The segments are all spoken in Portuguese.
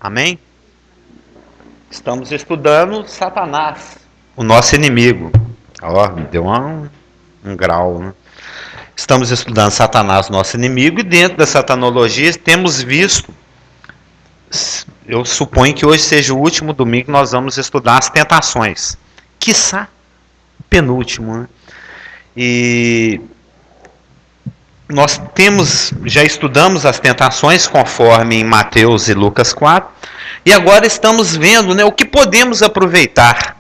Amém? Estamos estudando Satanás, o nosso inimigo. Ó, me deu um grau, né? Estamos estudando Satanás, nosso inimigo, e dentro da satanologia temos visto, eu suponho que hoje seja o último domingo que nós vamos estudar as tentações. Quiçá penúltimo, né? E nós já estudamos as tentações conforme em Mateus e Lucas 4, e agora estamos vendo, né, o que podemos aproveitar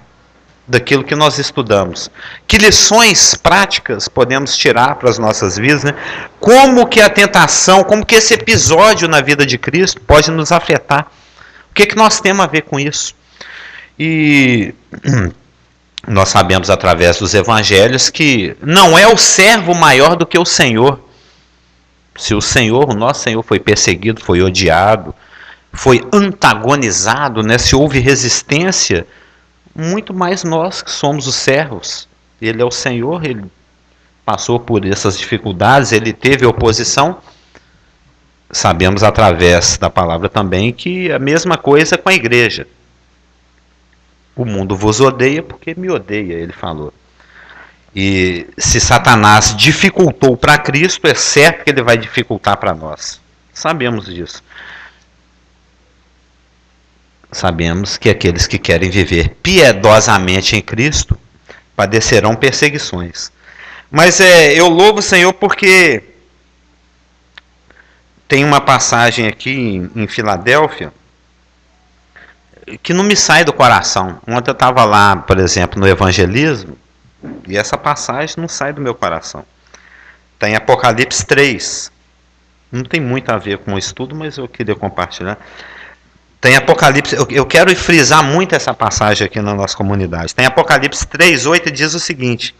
daquilo que nós estudamos. Que lições práticas podemos tirar para as nossas vidas, né? Como que a tentação, como que esse episódio na vida de Cristo pode nos afetar. O que nós temos a ver com isso? E nós sabemos através dos evangelhos que não é o servo maior do que o Senhor. Se o Senhor, o nosso Senhor, foi perseguido, foi odiado, foi antagonizado, né? Se houve resistência, muito mais nós que somos os servos. Ele é o Senhor, ele passou por essas dificuldades, ele teve oposição. Sabemos através da palavra também que a mesma coisa com a igreja. O mundo vos odeia porque me odeia, ele falou. E se Satanás dificultou para Cristo, é certo que ele vai dificultar para nós. Sabemos disso. Sabemos que aqueles que querem viver piedosamente em Cristo padecerão perseguições. Mas eu louvo o Senhor porque tem uma passagem aqui em Filadélfia que não me sai do coração. Ontem eu estava lá, por exemplo, no evangelismo, e essa passagem não sai do meu coração. Está em Apocalipse 3. Não tem muito a ver com o estudo, mas eu queria compartilhar. Tem Apocalipse, eu quero frisar muito essa passagem aqui na nossa comunidade. Tem Apocalipse 3:8 e diz o seguinte: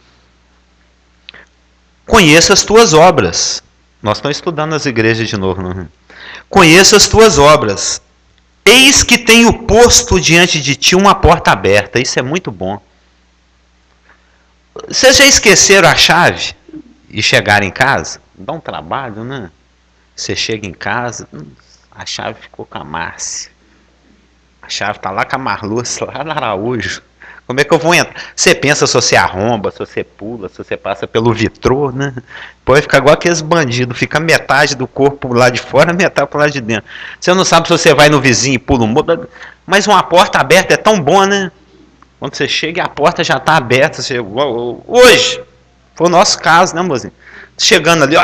conheça as tuas obras. Nós estamos estudando as igrejas de novo, não? Conheça as tuas obras. Eis que tenho posto diante de ti uma porta aberta. Isso é muito bom. Vocês já esqueceram a chave e chegaram em casa? Dá um trabalho, né? Você chega em casa, a chave ficou com a Márcia. A chave está lá com a Marluce, lá na Araújo. Como é que eu vou entrar? Você pensa se você arromba, se você pula, se você passa pelo vitrô, né? Pode ficar igual aqueles bandidos, fica metade do corpo lá de fora, metade pro lado de dentro. Você não sabe se você vai no vizinho e pula um muro, mas uma porta aberta é tão bom, né? Quando você chega e a porta já está aberta, você, hoje, foi o nosso caso, né, mozinho? Chegando ali, ó,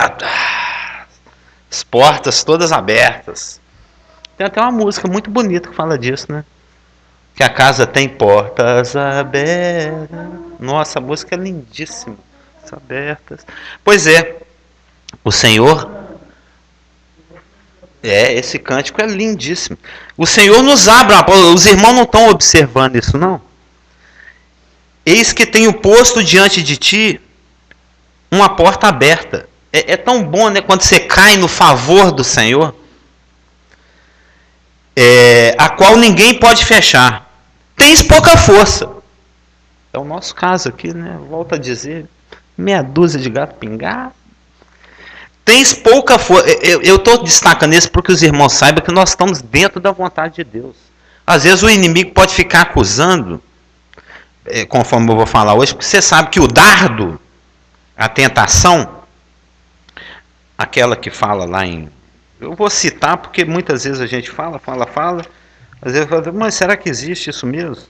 as portas todas abertas. Tem até uma música muito bonita que fala disso, né? Que a casa tem portas abertas. Nossa, a música é lindíssima. Abertas. Pois é, o Senhor, esse cântico é lindíssimo. O Senhor nos abre uma porta. Os irmãos não estão observando isso, não? Eis que tenho posto diante de ti uma porta aberta. É tão bom, né, quando você cai no favor do Senhor, a qual ninguém pode fechar. Tens pouca força. É o nosso caso aqui, né? Volto a dizer, meia dúzia de gato pingado. Tens pouca força. Eu estou destacando isso porque os irmãos saibam que nós estamos dentro da vontade de Deus. Às vezes o inimigo pode ficar acusando, conforme eu vou falar hoje, porque você sabe que o dardo, a tentação, aquela que fala lá em... Eu vou citar porque muitas vezes a gente fala. Às vezes eu falo, mas será que existe isso mesmo?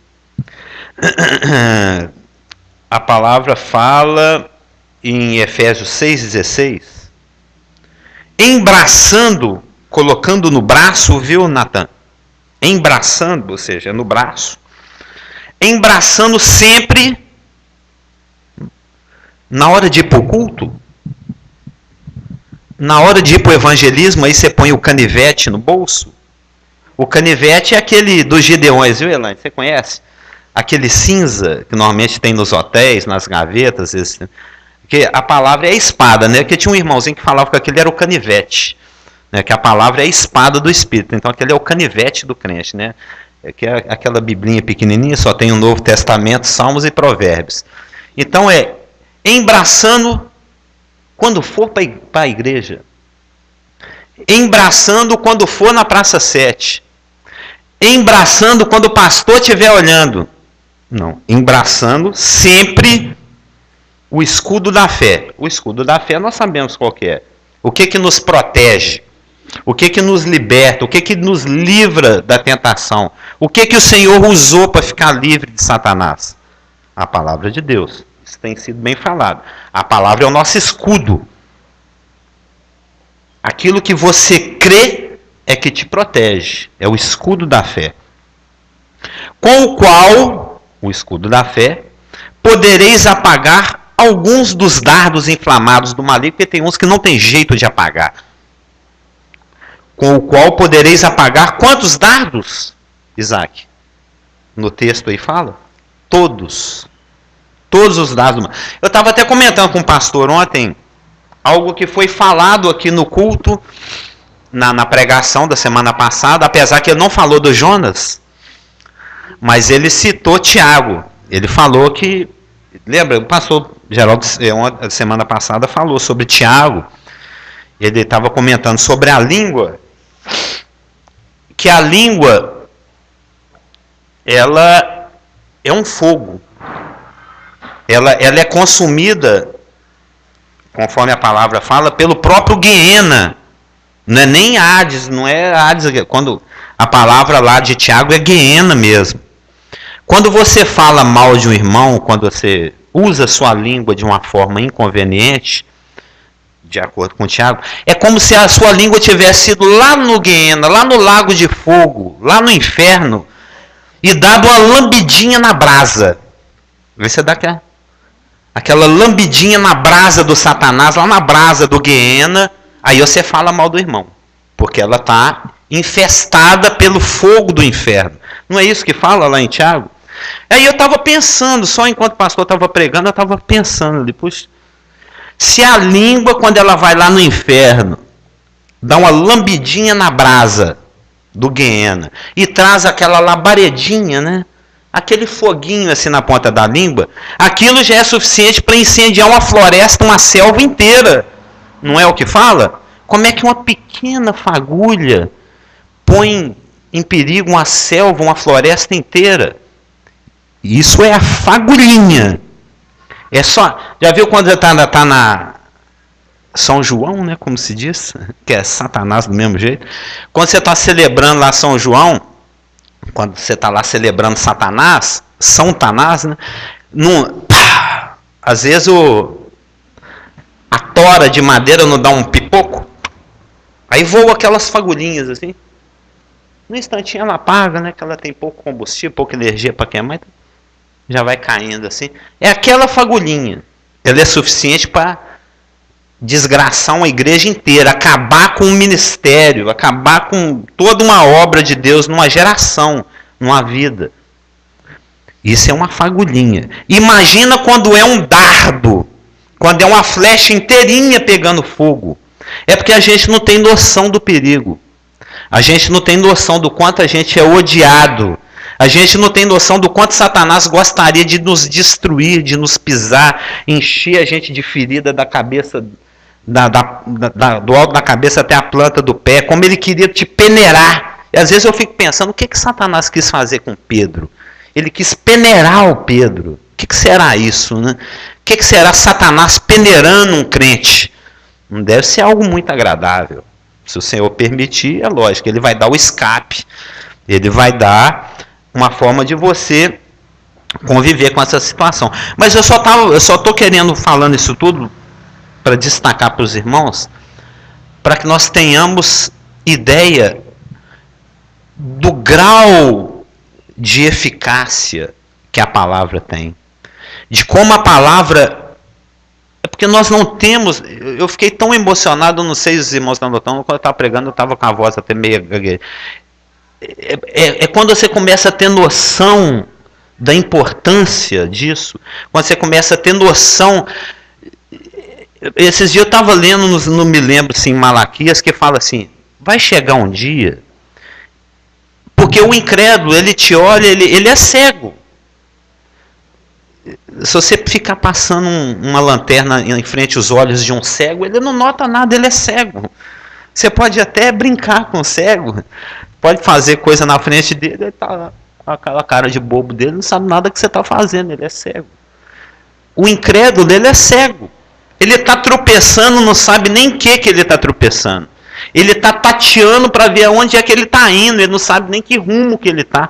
A palavra fala em Efésios 6,16, embraçando, colocando no braço, viu, Natan? Embraçando, ou seja, no braço. Embraçando sempre, na hora de ir para o culto, na hora de ir para o evangelismo, aí você põe o canivete no bolso. O canivete é aquele dos Gideões, viu, Elaine? Você conhece? Aquele cinza que normalmente tem nos hotéis, nas gavetas. Que a palavra é espada, né? Porque tinha um irmãozinho que falava que aquele era o canivete. Né? Que a palavra é a espada do Espírito. Então aquele é o canivete do crente, né? Que é aquela biblinha pequenininha, só tem o Novo Testamento, Salmos e Provérbios. Então embraçando quando for para a igreja. Embraçando quando for na Praça 7. embraçando quando o pastor estiver olhando. Não, embraçando sempre o escudo da fé. O escudo da fé nós sabemos qual que é. O que nos protege? O que nos liberta? O que nos livra da tentação? O que o Senhor usou para ficar livre de Satanás? A palavra de Deus. Isso tem sido bem falado. A palavra é o nosso escudo. Aquilo que você crê é que te protege. É o escudo da fé. Com o qual, o escudo da fé, podereis apagar alguns dos dardos inflamados do maligno, porque tem uns que não tem jeito de apagar. Com o qual podereis apagar quantos dardos, Isaac? No texto aí fala? Todos. Todos os dardos. Eu estava até comentando com o pastor ontem, algo que foi falado aqui no culto, na pregação da semana passada, apesar que ele não falou do Jonas, mas ele citou Tiago. Ele falou que, lembra, o pastor Geraldo, semana passada, falou sobre Tiago. Ele estava comentando sobre a língua, que a língua, ela é um fogo. Ela é consumida, conforme a palavra fala, pelo próprio Guiena. Não é nem Hades, não é Hades. Quando a palavra lá de Tiago é Guiena mesmo. Quando você fala mal de um irmão, quando você usa sua língua de uma forma inconveniente, de acordo com Tiago, é como se a sua língua tivesse ido lá no Guiena, lá no lago de fogo, lá no inferno, e dado uma lambidinha na brasa. Você dá aquela lambidinha na brasa do Satanás, lá na brasa do Guiena, aí você fala mal do irmão, porque ela está infestada pelo fogo do inferno. Não é isso que fala lá em Tiago? Aí eu estava pensando, só enquanto o pastor estava pregando, eu estava pensando ali, puxa, se a língua, quando ela vai lá no inferno, dá uma lambidinha na brasa do Guiena e traz aquela labaredinha, né? Aquele foguinho assim na ponta da língua, aquilo já é suficiente para incendiar uma floresta, uma selva inteira. Não é o que fala? Como é que uma pequena fagulha põe em perigo uma selva, uma floresta inteira? Isso é a fagulhinha. É só. Já viu quando está na São João, né? Como se diz? Que é Satanás do mesmo jeito. Quando você está celebrando lá São João, quando você está lá celebrando Satanás, São Tanás, né? Às vezes a tora de madeira não dá um pipoco, aí voa aquelas fagulhinhas assim. No instantinho ela apaga, né? Que ela tem pouco combustível, pouca energia para queimar, então já vai caindo assim. É aquela fagulhinha. Ela é suficiente para desgraçar uma igreja inteira, acabar com um ministério, acabar com toda uma obra de Deus numa geração, numa vida. Isso é uma fagulhinha. Imagina quando é um dardo, quando é uma flecha inteirinha pegando fogo. É porque a gente não tem noção do perigo. A gente não tem noção do quanto a gente é odiado. A gente não tem noção do quanto Satanás gostaria de nos destruir, de nos pisar, encher a gente de ferida da cabeça, do alto da cabeça até a planta do pé, como ele queria te peneirar. E às vezes eu fico pensando, o que Satanás quis fazer com Pedro? Ele quis peneirar o Pedro. O que será isso, né? O que será Satanás peneirando um crente? Não deve ser algo muito agradável. Se o Senhor permitir, é lógico, ele vai dar o escape. Ele vai dar uma forma de você conviver com essa situação. Mas eu só estou querendo, falando isso tudo, para destacar para os irmãos, para que nós tenhamos ideia do grau de eficácia que a palavra tem. De como a palavra... É porque nós não temos... Eu fiquei tão emocionado, não sei se os irmãos estão notando, quando eu estava pregando, eu estava com a voz até meio... É quando você começa a ter noção da importância disso, quando você começa a ter noção... Esses dias eu estava lendo, não me lembro, assim, Malaquias, que fala assim, vai chegar um dia, porque o incrédulo, ele te olha, ele é cego. Se você ficar passando uma lanterna em frente aos olhos de um cego, ele não nota nada, ele é cego. Você pode até brincar com o cego, pode fazer coisa na frente dele, ele está com aquela cara de bobo dele, não sabe nada que você está fazendo, ele é cego. O incrédulo, ele é cego. Ele está tropeçando, não sabe nem o que ele está tropeçando. Ele está tateando para ver aonde é que ele está indo, ele não sabe nem que rumo que ele está.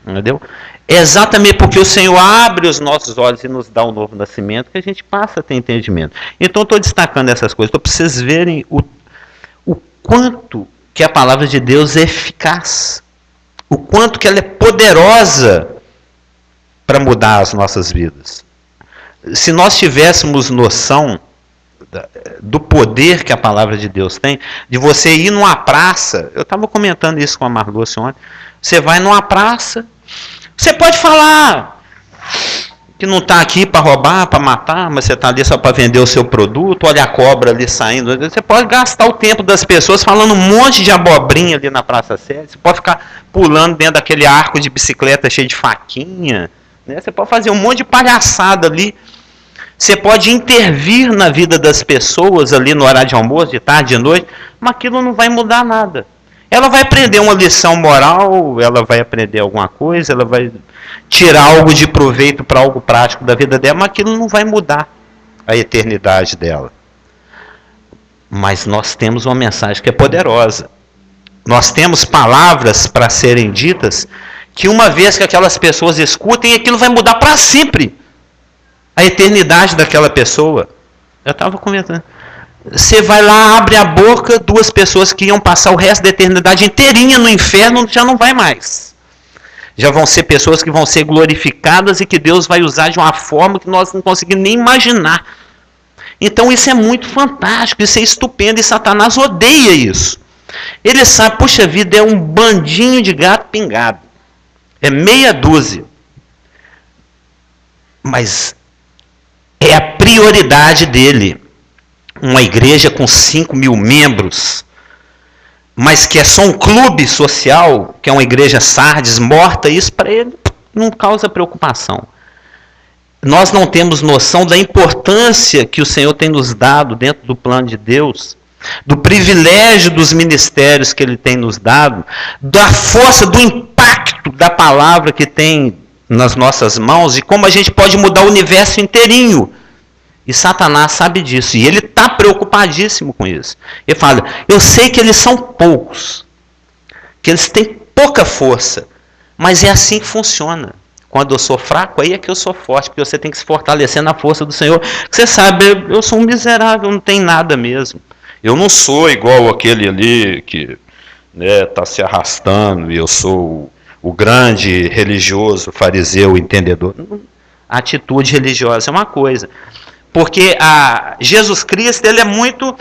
Entendeu? É exatamente porque o Senhor abre os nossos olhos e nos dá um novo nascimento que a gente passa a ter entendimento. Então, estou destacando essas coisas, para vocês verem o quanto que a palavra de Deus é eficaz, o quanto que ela é poderosa para mudar as nossas vidas. Se nós tivéssemos noção do poder que a palavra de Deus tem, de você ir numa praça, eu estava comentando isso com a Margot ontem, você vai numa praça, você pode falar que não está aqui para roubar, para matar, mas você está ali só para vender o seu produto, olha a cobra ali saindo, você pode gastar o tempo das pessoas falando um monte de abobrinha ali na Praça 7, você pode ficar pulando dentro daquele arco de bicicleta cheio de faquinha, né? Você pode fazer um monte de palhaçada ali. Você pode intervir na vida das pessoas ali no horário de almoço, de tarde, de noite, mas aquilo não vai mudar nada. Ela vai aprender uma lição moral, ela vai aprender alguma coisa, ela vai tirar algo de proveito para algo prático da vida dela, mas aquilo não vai mudar a eternidade dela. Mas nós temos uma mensagem que é poderosa. Nós temos palavras para serem ditas que uma vez que aquelas pessoas escutem, aquilo vai mudar para sempre a eternidade daquela pessoa. Eu estava comentando. Você vai lá, abre a boca, duas pessoas que iam passar o resto da eternidade inteirinha no inferno, já não vai mais. Já vão ser pessoas que vão ser glorificadas e que Deus vai usar de uma forma que nós não conseguimos nem imaginar. Então isso é muito fantástico, isso é estupendo, e Satanás odeia isso. Ele sabe, puxa vida, é um bandinho de gato pingado. É meia dúzia. Mas é a prioridade dele. Uma igreja com 5.000 membros, mas que é só um clube social, que é uma igreja Sardes morta, isso para ele não causa preocupação. Nós não temos noção da importância que o Senhor tem nos dado dentro do plano de Deus, do privilégio dos ministérios que Ele tem nos dado, da força, do impacto da palavra que tem nas nossas mãos e como a gente pode mudar o universo inteirinho. E Satanás sabe disso, e ele está preocupadíssimo com isso. Ele fala, eu sei que eles são poucos, que eles têm pouca força, mas é assim que funciona. Quando eu sou fraco, aí é que eu sou forte, porque você tem que se fortalecer na força do Senhor. Você sabe, eu sou um miserável, não tenho nada mesmo. Eu não sou igual aquele ali que está se arrastando, e eu sou o grande religioso, fariseu, entendedor. A atitude religiosa é uma coisa. Porque Jesus Cristo, ele é muito...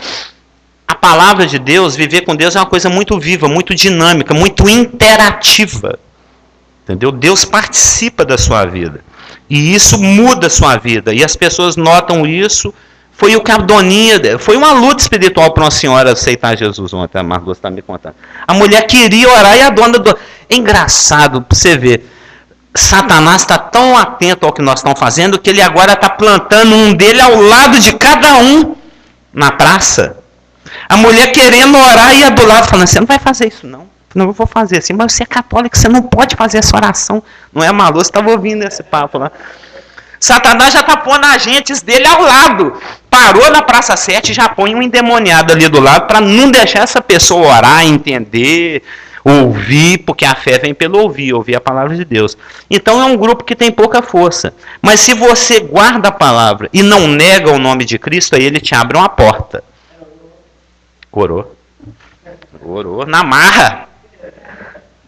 A palavra de Deus, viver com Deus é uma coisa muito viva, muito dinâmica, muito interativa. Entendeu? Deus participa da sua vida. E isso muda a sua vida. E as pessoas notam isso. Foi o que a doninha... Foi uma luta espiritual para uma senhora aceitar Jesus ontem. A Margot está me contando. A mulher queria orar e a dona... É engraçado para você ver. Satanás está tão atento ao que nós estamos fazendo que ele agora está plantando um dele ao lado de cada um na praça. A mulher querendo orar e a do lado falando, você não vai fazer isso não. Não, eu vou fazer assim, mas você é católico, você não pode fazer essa oração. Não é, Malu? Você estava ouvindo esse papo lá. Satanás já está pondo agentes dele ao lado. Parou na Praça 7 e já põe um endemoniado ali do lado para não deixar essa pessoa orar, entender... ouvir, porque a fé vem pelo ouvir a palavra de Deus. Então é um grupo que tem pouca força. Mas se você guarda a palavra e não nega o nome de Cristo, aí ele te abre uma porta. Orou. Orou. Na marra.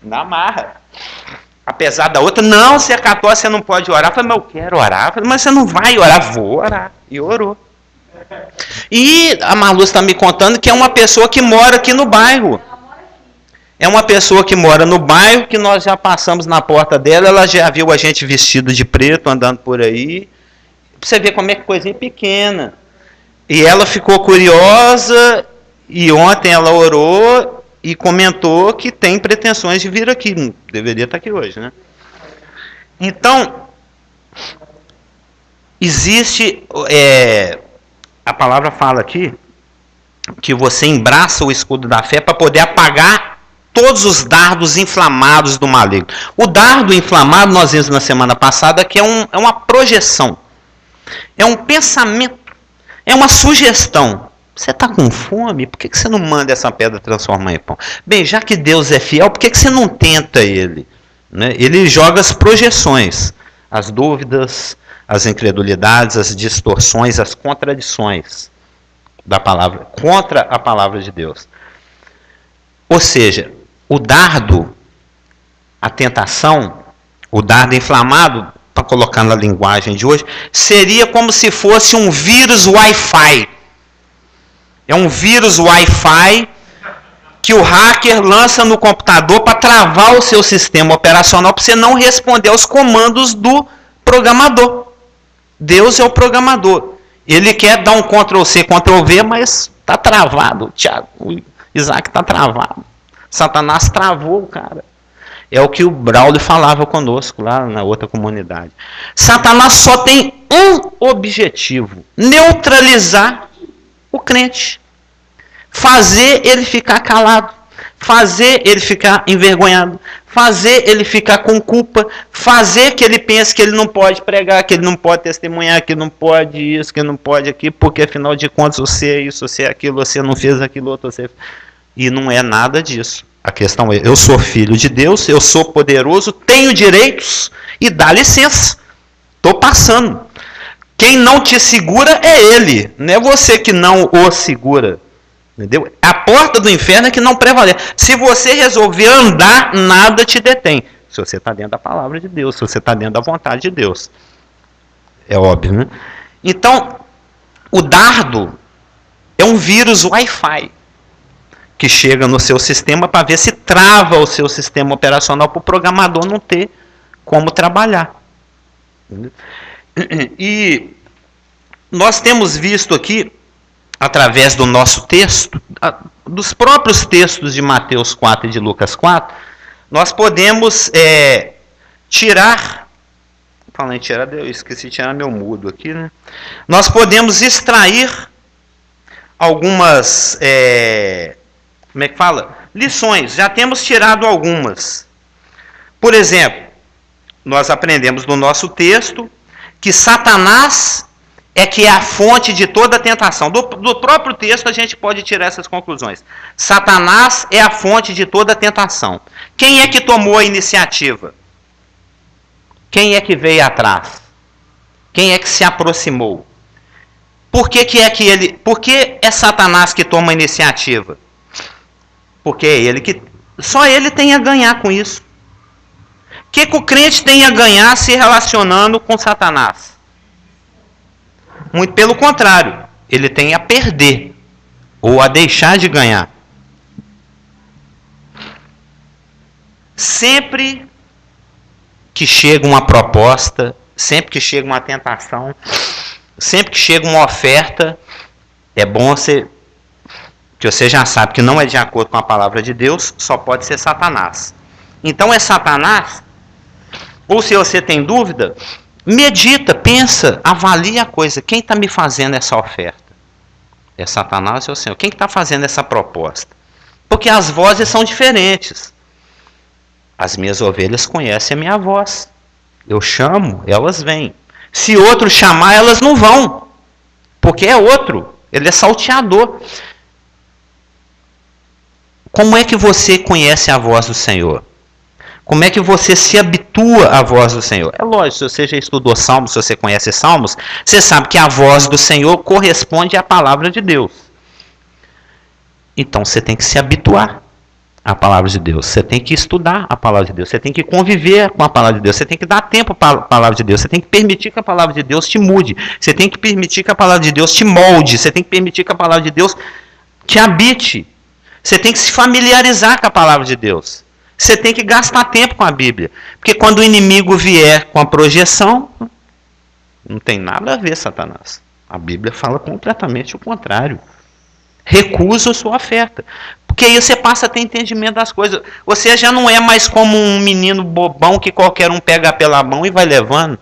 Na marra. Apesar da outra, não, você é católico, você não pode orar. Eu falei, mas eu quero orar. Eu falei, mas você não vai orar? Vou orar. E orou. E a Marlu está me contando que é uma pessoa que mora aqui no bairro. É uma pessoa que mora no bairro, que nós já passamos na porta dela, ela já viu a gente vestido de preto, andando por aí. Pra você ver como é que coisinha pequena. E ela ficou curiosa, e ontem ela orou e comentou que tem pretensões de vir aqui. Não deveria estar aqui hoje, né? Então, existe... a palavra fala aqui que você embraça o escudo da fé para poder apagar todos os dardos inflamados do maligno. O dardo inflamado, nós vimos na semana passada, que é uma projeção, é um pensamento, é uma sugestão. Você está com fome? Por que você não manda essa pedra transformar em pão? Bem, já que Deus é fiel, por que você não tenta Ele? Né? Ele joga as projeções, as dúvidas, as incredulidades, as distorções, as contradições da palavra, contra a palavra de Deus. Ou seja, o dardo, a tentação, o dardo inflamado, para colocar na linguagem de hoje, seria como se fosse um vírus Wi-Fi. É um vírus Wi-Fi que o hacker lança no computador para travar o seu sistema operacional, para você não responder aos comandos do programador. Deus é o programador. Ele quer dar um Ctrl+C, Ctrl+V, mas está travado. O Isaac está travado. Satanás travou o cara. É o que o Braulio falava conosco lá na outra comunidade. Satanás só tem um objetivo: neutralizar o crente. Fazer ele ficar calado. Fazer ele ficar envergonhado. Fazer ele ficar com culpa. Fazer que ele pense que ele não pode pregar, que ele não pode testemunhar, que não pode isso, que não pode aquilo, porque afinal de contas você é isso, você é aquilo, você não fez aquilo outro. Você... E não é nada disso. A questão é, eu sou filho de Deus, eu sou poderoso, tenho direitos e dá licença. Estou passando. Quem não te segura é ele, não é você que não o segura. Entendeu? A porta do inferno é que não prevalece. Se você resolver andar, nada te detém. Se você está dentro da palavra de Deus, se você está dentro da vontade de Deus. É óbvio, né? Então, o dardo é um vírus Wi-Fi que chega no seu sistema para ver se trava o seu sistema operacional para o programador não ter como trabalhar. E nós temos visto aqui, através do nosso texto, dos próprios textos de Mateus 4 e de Lucas 4, nós podemos tirar, falando em tirar, eu esqueci de tirar meu mudo aqui, né? Nós podemos extrair algumas, como é que fala? Lições, já temos tirado algumas. Por exemplo, nós aprendemos no nosso texto que Satanás é que é a fonte de toda a tentação. Do próprio texto a gente pode tirar essas conclusões. Satanás é a fonte de toda a tentação. Quem é que tomou a iniciativa? Quem é que veio atrás? Quem é que se aproximou? Por que é Satanás que toma a iniciativa? Porque é ele que... Só ele tem a ganhar com isso. O que o crente tem a ganhar se relacionando com Satanás? Muito pelo contrário, ele tem a perder ou a deixar de ganhar. Sempre que chega uma proposta, sempre que chega uma tentação, sempre que chega uma oferta, é bom que você já sabe que não é de acordo com a palavra de Deus, só pode ser Satanás. Então é Satanás, ou se você tem dúvida, medita, pensa, avalia a coisa. Quem está me fazendo essa oferta? É Satanás ou é o Senhor? Quem está fazendo essa proposta? Porque as vozes são diferentes. As minhas ovelhas conhecem a minha voz. Eu chamo, elas vêm. Se outro chamar, elas não vão. Porque é outro. Ele é salteador. Como é que você conhece a voz do Senhor? Como é que você se habitua à voz do Senhor? É lógico, se você já estudou Salmos, se você conhece Salmos, você sabe que a voz do Senhor corresponde à palavra de Deus. Então você tem que se habituar à palavra de Deus. Você tem que estudar a palavra de Deus. Você tem que conviver com a palavra de Deus. Você tem que dar tempo para a palavra de Deus. Você tem que permitir que a palavra de Deus te mude. Você tem que permitir que a palavra de Deus te molde. Você tem que permitir que a palavra de Deus te habite. Você tem que se familiarizar com a palavra de Deus. Você tem que gastar tempo com a Bíblia. Porque quando o inimigo vier com a projeção, não tem nada a ver, Satanás. A Bíblia fala completamente o contrário. Recusa a sua oferta. Porque aí você passa a ter entendimento das coisas. Você já não é mais como um menino bobão que qualquer um pega pela mão e vai levando.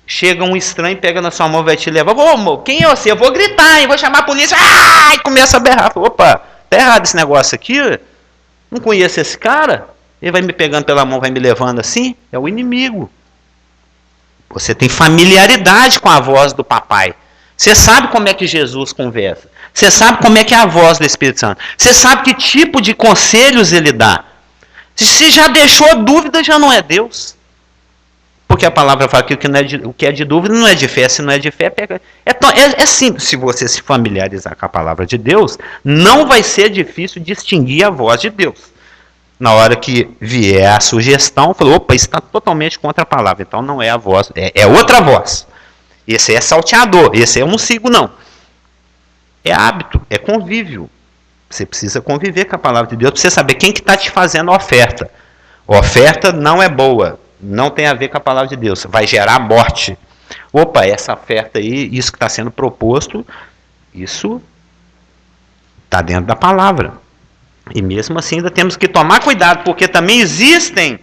Chega um estranho, pega na sua mão e vai te levar. Ô, quem é você? Eu vou gritar, vou chamar a polícia. E começa a berrar. Opa, tá errado esse negócio aqui. Não conheço esse cara? Ele vai me pegando pela mão, vai me levando assim? É o inimigo. Você tem familiaridade com a voz do papai. Você sabe como é que Jesus conversa. Você sabe como é que é a voz do Espírito Santo. Você sabe que tipo de conselhos ele dá. Se já deixou dúvida, já não é Deus. Porque a palavra fala que o que é de dúvida não é de fé. Se não é de fé, pega. É simples. Se você se familiarizar com a palavra de Deus, não vai ser difícil distinguir a voz de Deus. Na hora que vier a sugestão, falou, opa, isso está totalmente contra a palavra. Então não é a voz, é outra voz. Esse é salteador, esse eu não sigo não. É hábito, é convívio. Você precisa conviver com a palavra de Deus para você saber quem que está te fazendo a oferta. A oferta não é boa, não tem a ver com a palavra de Deus, vai gerar morte. Opa, essa oferta aí, isso que está sendo proposto, isso está dentro da palavra. E mesmo assim ainda temos que tomar cuidado, porque também existem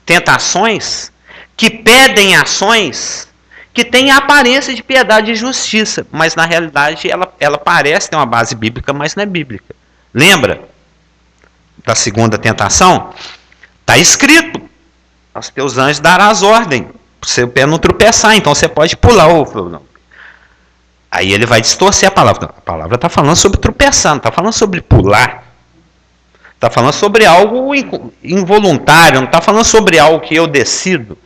tentações que pedem ações que têm a aparência de piedade e justiça, mas na realidade ela parece ter uma base bíblica, mas não é bíblica. Lembra da segunda tentação? Está escrito, aos teus anjos darás ordem, para o seu pé não tropeçar, então você pode pular. Aí ele vai distorcer a palavra. A palavra está falando sobre tropeçar, não está falando sobre pular. Está falando sobre algo involuntário, não está falando sobre algo que eu decido.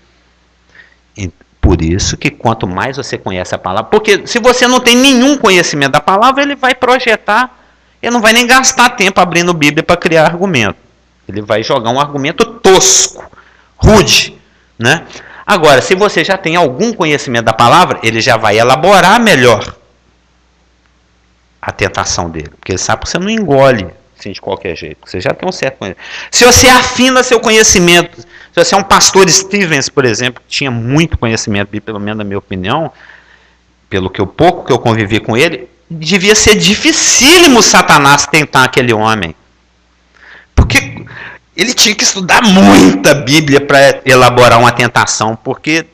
E por isso que quanto mais você conhece a palavra, porque se você não tem nenhum conhecimento da palavra, ele vai projetar, ele não vai nem gastar tempo abrindo Bíblia para criar argumento. Ele vai jogar um argumento tosco, rude, né? Agora, se você já tem algum conhecimento da palavra, ele já vai elaborar melhor a tentação dele, porque ele sabe que você não engole assim, de qualquer jeito. Você já tem um certo conhecimento. Se você afina seu conhecimento, se você é um pastor Stevens, por exemplo, que tinha muito conhecimento, pelo menos na minha opinião, pelo que pouco que eu convivi com ele, devia ser dificílimo Satanás tentar aquele homem. Porque ele tinha que estudar muita Bíblia para elaborar uma tentação, porque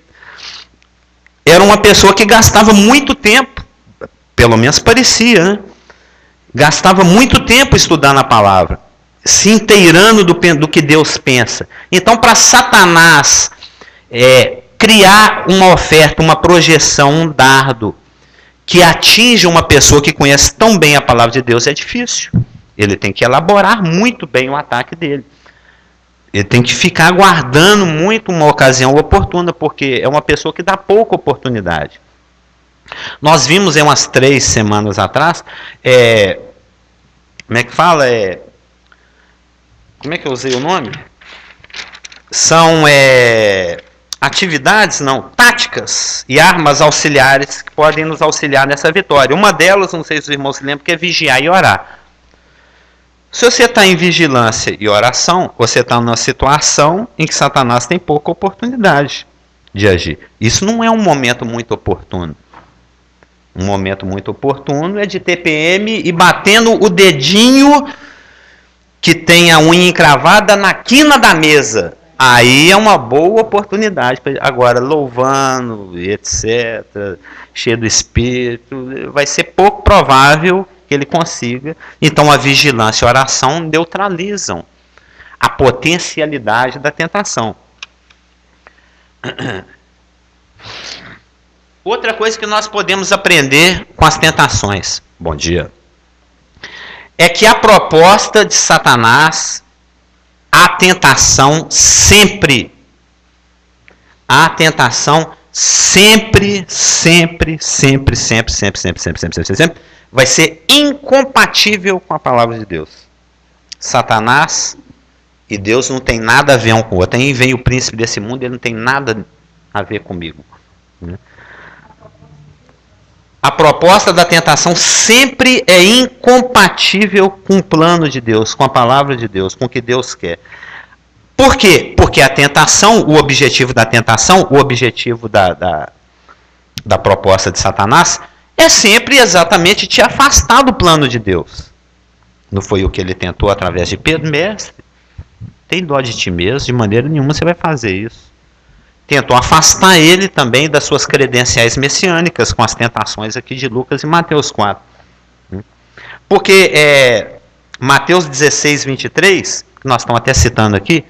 era uma pessoa que gastava muito tempo, pelo menos parecia, né? Gastava muito tempo estudando a palavra, se inteirando do que Deus pensa. Então, para Satanás criar uma oferta, uma projeção, um dardo, que atinja uma pessoa que conhece tão bem a palavra de Deus, é difícil. Ele tem que elaborar muito bem o ataque dele. Ele tem que ficar aguardando muito uma ocasião oportuna, porque é uma pessoa que dá pouca oportunidade. Nós vimos em umas 3 semanas atrás, como é que fala? Como é que eu usei o nome? São atividades, não, táticas e armas auxiliares que podem nos auxiliar nessa vitória. Uma delas, não sei se os irmãos se lembram, que é vigiar e orar. Se você está em vigilância e oração, você está numa situação em que Satanás tem pouca oportunidade de agir. Isso não é um momento muito oportuno. Um momento muito oportuno é de TPM e batendo o dedinho que tem a unha encravada na quina da mesa. Aí é uma boa oportunidade. Agora, louvando, etc., cheio do Espírito, vai ser pouco provável que ele consiga. Então, a vigilância e a oração neutralizam a potencialidade da tentação. Outra coisa que nós podemos aprender com as tentações, bom dia, é que a proposta de Satanás, a tentação sempre vai ser incompatível com a palavra de Deus. Satanás e Deus não tem nada a ver um com o outro. Aí vem o príncipe desse mundo, ele não tem nada a ver comigo. A proposta da tentação sempre é incompatível com o plano de Deus, com a palavra de Deus, com o que Deus quer. Por quê? Porque a tentação, o objetivo da tentação, o objetivo da proposta de Satanás, é sempre exatamente te afastar do plano de Deus. Não foi o que ele tentou através de Pedro? Mestre, tem dó de ti mesmo, de maneira nenhuma você vai fazer isso. Tentou afastar ele também das suas credenciais messiânicas com as tentações aqui de Lucas e Mateus 4. Porque Mateus 16, 23, que nós estamos até citando aqui,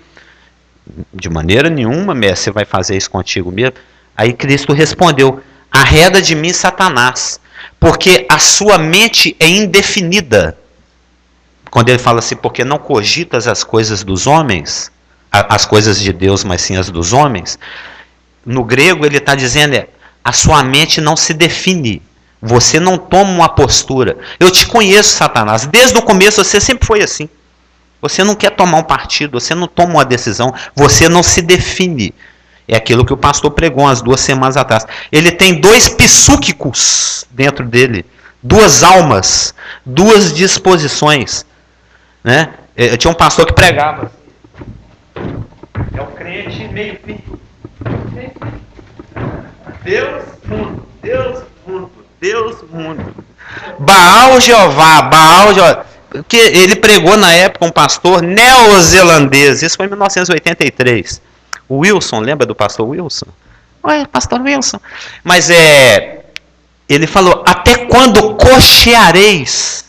de maneira nenhuma, mestre, você vai fazer isso contigo mesmo. Aí Cristo respondeu, arreda de mim, Satanás, porque a sua mente é indefinida. Quando ele fala assim, porque não cogitas as coisas dos homens, as coisas de Deus, mas sim as dos homens, no grego ele está dizendo, a sua mente não se define, você não toma uma postura. Eu te conheço, Satanás, desde o começo você sempre foi assim. Você não quer tomar um partido, você não toma uma decisão, você não se define. É aquilo que o pastor pregou umas 2 semanas atrás. Ele tem 2 psúquicos dentro dele, 2 almas, 2 disposições. Né? Eu tinha um pastor que pregava. É o crente meio fio. Deus, mundo, Deus, mundo, Deus, mundo. Baal, Jeová, Baal, Jeová. Que ele pregou na época um pastor neozelandês, isso foi em 1983. O Wilson, lembra do pastor Wilson? Oi, pastor Wilson. Mas ele falou, até quando cocheareis?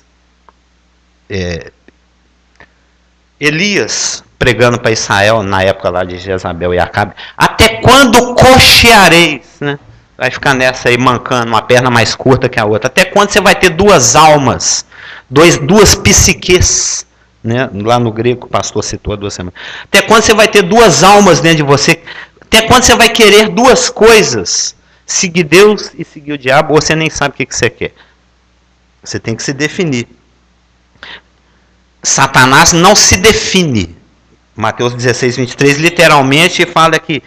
Elias, pregando para Israel, na época lá de Jezabel e Acabe, até quando cocheareis? Né? Vai ficar nessa aí, mancando, uma perna mais curta que a outra. Até quando você vai ter 2 almas? 2 psiques, né? Lá no grego o pastor citou há 2 semanas. Até quando você vai ter 2 almas dentro de você? Até quando você vai querer 2 coisas? Seguir Deus e seguir o diabo, ou você nem sabe o que você quer? Você tem que se definir. Satanás não se define. Mateus 16, 23 literalmente fala que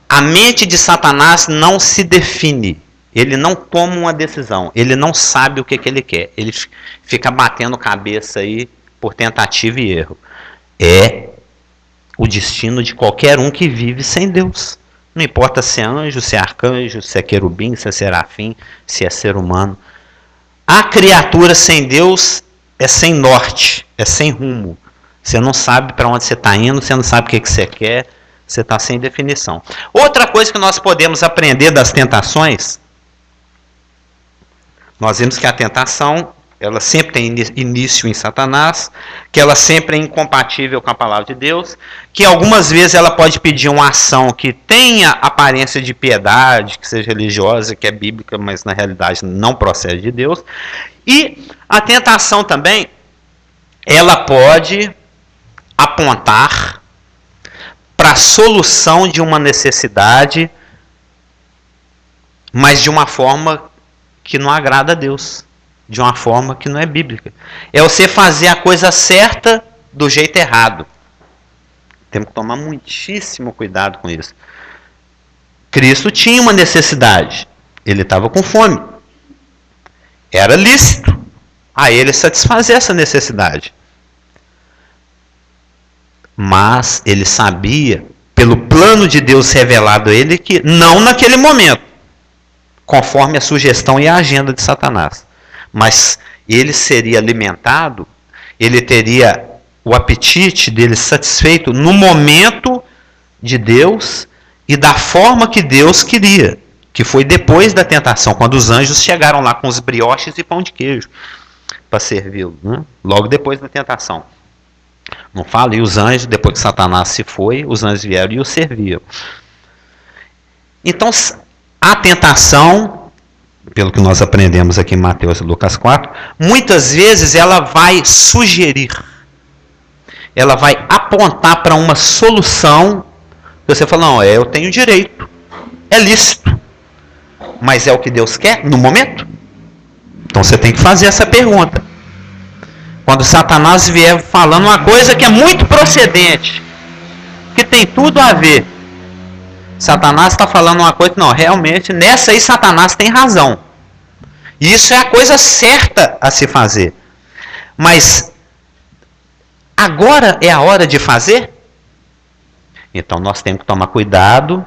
a mente de Satanás não se define. Ele não toma uma decisão, ele não sabe o que ele quer, ele fica batendo cabeça aí por tentativa e erro. É o destino de qualquer um que vive sem Deus. Não importa se é anjo, se é arcanjo, se é querubim, se é serafim, se é ser humano. A criatura sem Deus é sem norte, é sem rumo. Você não sabe para onde você está indo, você não sabe o que você quer, você está sem definição. Outra coisa que nós podemos aprender das tentações, nós vimos que a tentação, ela sempre tem início em Satanás, que ela sempre é incompatível com a palavra de Deus, que algumas vezes ela pode pedir uma ação que tenha aparência de piedade, que seja religiosa, que é bíblica, mas na realidade não procede de Deus. E a tentação também, ela pode apontar para a solução de uma necessidade, mas de uma forma que não agrada a Deus, de uma forma que não é bíblica. É você fazer a coisa certa do jeito errado. Temos que tomar muitíssimo cuidado com isso. Cristo tinha uma necessidade, ele estava com fome. Era lícito a ele satisfazer essa necessidade. Mas ele sabia, pelo plano de Deus revelado a ele, que não naquele momento, conforme a sugestão e a agenda de Satanás. Mas ele seria alimentado, ele teria o apetite dele satisfeito no momento de Deus e da forma que Deus queria, que foi depois da tentação, quando os anjos chegaram lá com os brioches e pão de queijo para servi-lo, né? Logo depois da tentação. Não fala, e os anjos, depois que Satanás se foi, os anjos vieram e o serviam. Então, a tentação, pelo que nós aprendemos aqui em Mateus e Lucas 4, muitas vezes ela vai sugerir, ela vai apontar para uma solução, que você fala, não, eu tenho direito, é lícito, mas é o que Deus quer no momento? Então você tem que fazer essa pergunta. Quando Satanás vier falando uma coisa que é muito procedente, que tem tudo a ver, Satanás está falando uma coisa que não, realmente, nessa aí Satanás tem razão. Isso é a coisa certa a se fazer. Mas agora é a hora de fazer? Então nós temos que tomar cuidado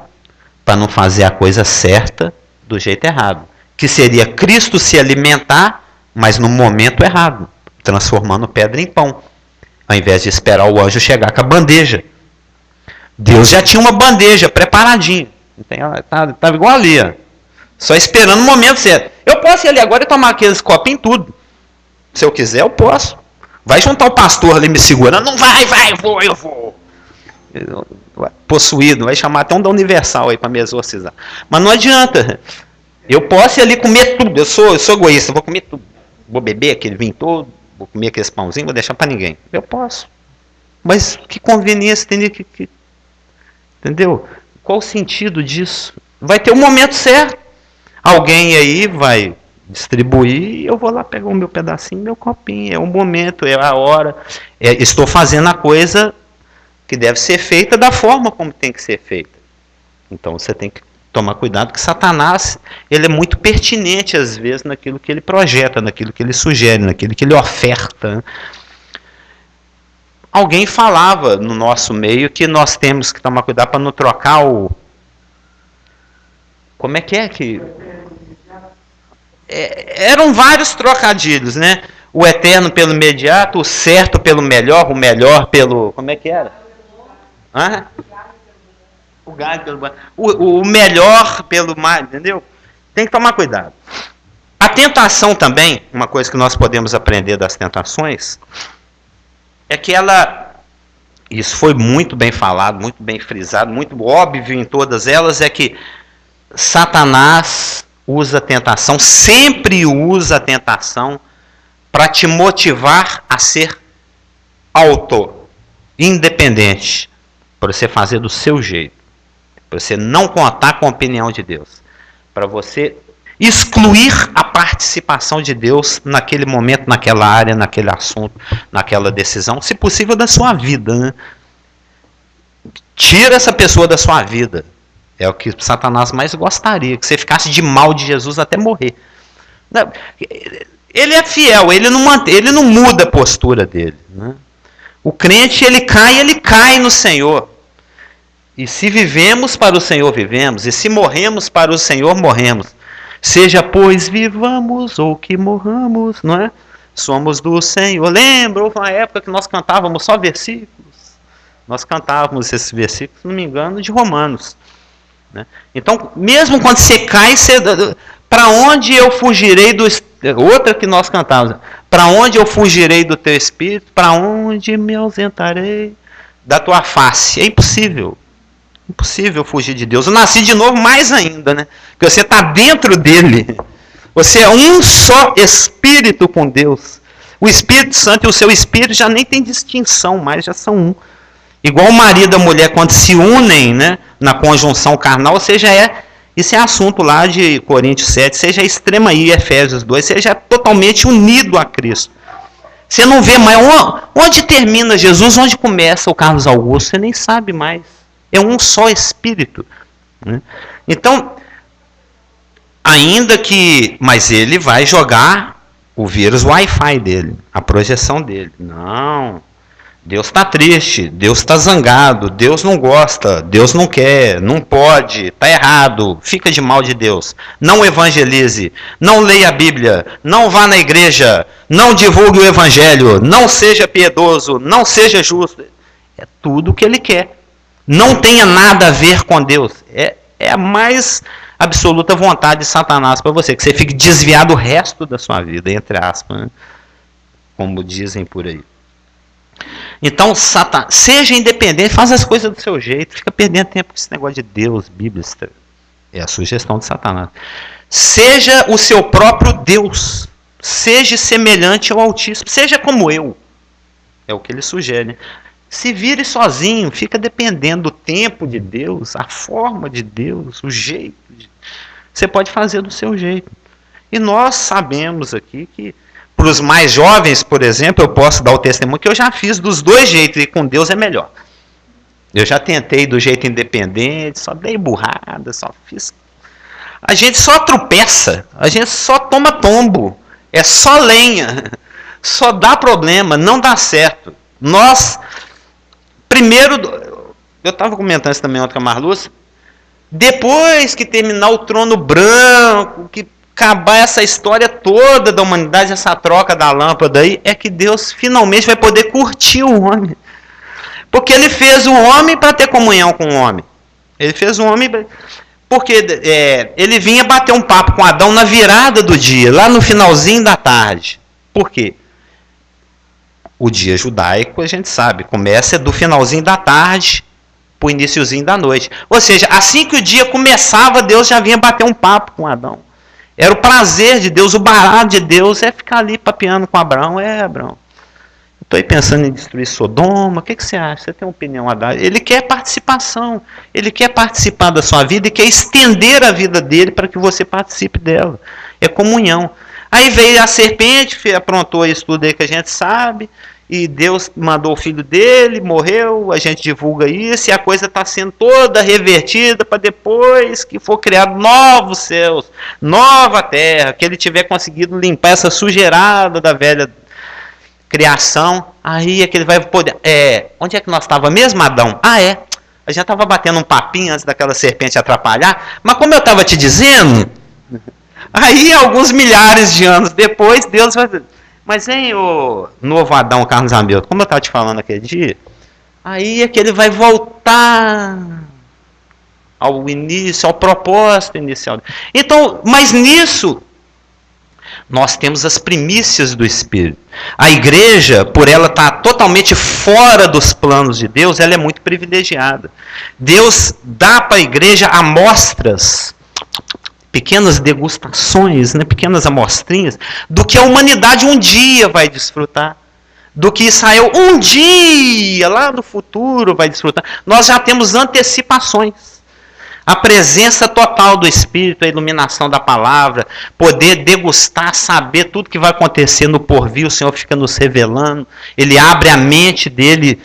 para não fazer a coisa certa do jeito errado. Que seria Cristo se alimentar, mas no momento errado, transformando pedra em pão, ao invés de esperar o anjo chegar com a bandeja. Deus já tinha uma bandeja preparadinha. Estava igual ali, ó. Só esperando o momento certo. Eu posso ir ali agora e tomar aqueles copos em tudo. Se eu quiser, eu posso. Vai juntar o pastor ali me segurando. Não vai, eu vou. Possuído, vai chamar até um da Universal aí para me exorcizar. Mas não adianta. Eu posso ir ali comer tudo. Eu sou egoísta, vou comer tudo. Vou beber aquele vinho todo, vou comer aqueles pãozinhos, vou deixar para ninguém. Eu posso. Mas que conveniência tem que. Entendeu? Qual o sentido disso? Vai ter um momento certo. Alguém aí vai distribuir e eu vou lá pegar o meu pedacinho, meu copinho. É o momento, é a hora. Estou fazendo a coisa que deve ser feita da forma como tem que ser feita. Então você tem que tomar cuidado, que Satanás ele é muito pertinente às vezes naquilo que ele projeta, naquilo que ele sugere, naquilo que ele oferta. Alguém falava no nosso meio que nós temos que tomar cuidado para não trocar o... Como é que... eram vários trocadilhos, né? O eterno pelo imediato, o certo pelo melhor, o melhor pelo... Como é que era? Hã? O galho pelo... O melhor pelo mais, entendeu? Tem que tomar cuidado. A tentação também, uma coisa que nós podemos aprender das tentações... é que ela, isso foi muito bem falado, muito bem frisado, muito óbvio em todas elas, é que Satanás usa a tentação, sempre usa a tentação para te motivar a ser independente, para você fazer do seu jeito, para você não contar com a opinião de Deus, para você excluir a participação de Deus naquele momento, naquela área, naquele assunto, naquela decisão, se possível da sua vida, né? Tira essa pessoa da sua vida. É o que Satanás mais gostaria, que você ficasse de mal de Jesus até morrer. Ele é fiel, ele não muda a postura dele, né? O crente, ele cai no Senhor. E se vivemos para o Senhor, vivemos. E se morremos para o Senhor, morremos. Seja, pois, vivamos ou que morramos, não é? Somos do Senhor. Lembra, houve uma época que nós cantávamos só versículos. Nós cantávamos esses versículos, se não me engano, de Romanos, né? Então, mesmo quando você cai, para onde eu fugirei do... Outra que nós cantávamos. Para onde eu fugirei do teu espírito? Para onde me ausentarei da tua face? É impossível. Impossível fugir de Deus. Eu nasci de novo mais ainda, né? Porque você está dentro dele. Você é um só espírito com Deus. O Espírito Santo e o seu espírito já nem tem distinção mais, já são um. Igual o marido e a mulher quando se unem, né, na conjunção carnal, ou seja, isso é assunto lá de Coríntios 7, seja extrema aí, Efésios 2, seja totalmente unido a Cristo. Você não vê mais onde termina Jesus, onde começa o Carlos Augusto, você nem sabe mais. É um só espírito, né? Então, mas ele vai jogar o vírus Wi-Fi dele, a projeção dele. Não, Deus está triste, Deus está zangado, Deus não gosta, Deus não quer, não pode, está errado, fica de mal de Deus. Não evangelize, não leia a Bíblia, não vá na igreja, não divulgue o evangelho, não seja piedoso, não seja justo. É tudo o que ele quer. Não tenha nada a ver com Deus. É a mais absoluta vontade de Satanás para você, que você fique desviado o resto da sua vida, entre aspas, né? Como dizem por aí. Então, seja independente, faz as coisas do seu jeito, fica perdendo tempo com esse negócio de Deus, Bíblia. É a sugestão de Satanás. Seja o seu próprio Deus. Seja semelhante ao Altíssimo. Seja como eu. É o que ele sugere. Se vire sozinho, fica dependendo do tempo de Deus, a forma de Deus, o jeito. Você pode fazer do seu jeito. E nós sabemos aqui que, para os mais jovens, por exemplo, eu posso dar o testemunho que eu já fiz dos dois jeitos, e com Deus é melhor. Eu já tentei do jeito independente, só dei burrada, só fiz. A gente só tropeça, a gente só toma tombo, é só lenha, só dá problema, não dá certo. Nós... Primeiro, eu estava comentando isso também ontem com a Marlúcia, depois que terminar o trono branco, que acabar essa história toda da humanidade, essa troca da lâmpada aí, é que Deus finalmente vai poder curtir o homem. Porque ele fez o homem para ter comunhão com o homem. Ele fez o homem porque ele vinha bater um papo com Adão na virada do dia, lá no finalzinho da tarde. Por quê? O dia judaico, a gente sabe, começa do finalzinho da tarde para o iniciozinho da noite. Ou seja, assim que o dia começava, Deus já vinha bater um papo com Adão. Era o prazer de Deus, o barato de Deus é ficar ali papeando com Abraão. Abraão, estou aí pensando em destruir Sodoma, o que você acha? Você tem uma opinião a dar? Ele quer participação, ele quer participar da sua vida e quer estender a vida dele para que você participe dela. É comunhão. Aí veio a serpente, aprontou isso tudo aí que a gente sabe, e Deus mandou o filho dele, morreu, a gente divulga isso, e a coisa está sendo toda revertida para depois que for criado novos céus, nova terra, que ele tiver conseguido limpar essa sujeirada da velha criação, aí é que ele vai poder... onde é que nós estávamos mesmo, Adão? A gente estava batendo um papinho antes daquela serpente atrapalhar, mas como eu estava te dizendo, aí alguns milhares de anos depois, Deus vai... Mas, o novo Adão, Carlos Hamilton, como eu estava te falando aquele dia, aí é que ele vai voltar ao início, ao propósito inicial. Então, mas nisso, nós temos as primícias do Espírito. A igreja, por ela estar totalmente fora dos planos de Deus, ela é muito privilegiada. Deus dá para a igreja amostras, pequenas degustações, né, pequenas amostrinhas, do que a humanidade um dia vai desfrutar. Do que Israel um dia, lá no futuro, vai desfrutar. Nós já temos antecipações. A presença total do Espírito, a iluminação da palavra, poder degustar, saber tudo que vai acontecer no porvir, o Senhor fica nos revelando, Ele abre a mente dele.